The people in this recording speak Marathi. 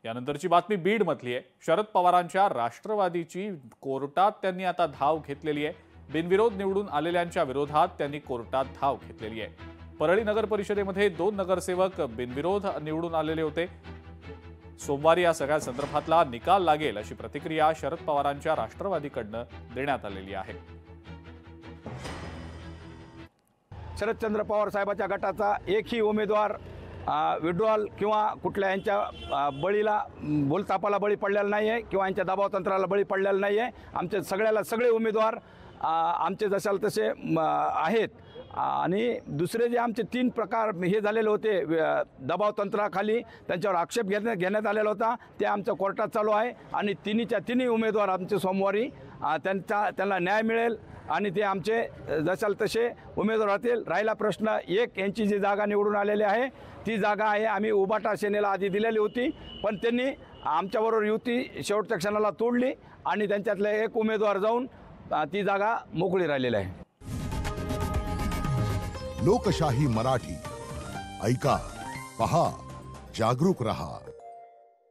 यानंतरची बातमी बीडमधली आहे। शरद पवारांच्या राष्ट्रवादीची कोर्टात त्यांनी आता धाव घेतलेली आहे। बिनविरोध निवडून आलेल्यांच्या विरोधात त्यांनी कोर्टात धाव घेतलेली आहे। परळी नगर परिषदेमध्ये 2 नगरसेवक बिनविरोध निवडून आलेले होते। सोमवारी या सगळ्या संदर्भातला निकाल लागेल अशी प्रतिक्रिया शरद पवारांच्या राष्ट्रवादीकडून देण्यात आलेली आहे। शरदचंद्र पवार साहेबांच्या गटाचा एकही उमेदवार विड्रॉल किंवा कुठल्या यांच्या बळीला बोलतापाला बळी पडलेला नाही आहे किंवा यांच्या दबावतंत्राला बळी पडलेला नाही आहे। आमचे सगळे उमेदवार आमचे जशाल तसे आहेत। आणि दुसरे जे आमचे 3 प्रकार हे झालेले होते दबावतंत्राखाली त्यांच्यावर आक्षेप घेण्यात आलेला होता, ते आमच्या कोर्टात चालू आहे आणि तिन्ही उमेदवार आमचे सोमवारी त्यांना न्याय मिळेल आणि ते आमचे जशाल तसे उमेदवार होतील। राहिला प्रश्न एक, यांची जी जागा निवडून आलेली आहे ती जागा आहे आम्ही उबाटा सेनेला आधी दिलेली होती, पण त्यांनी आमच्याबरोबर युती शेवटच्या क्षणाला तोडली आणि त्यांच्यातले एक उमेदवार जाऊन ती जागा मोकळी राहिलेली आहे। लोकशाही मराठी ऐका, पहा, जागरूक रहा।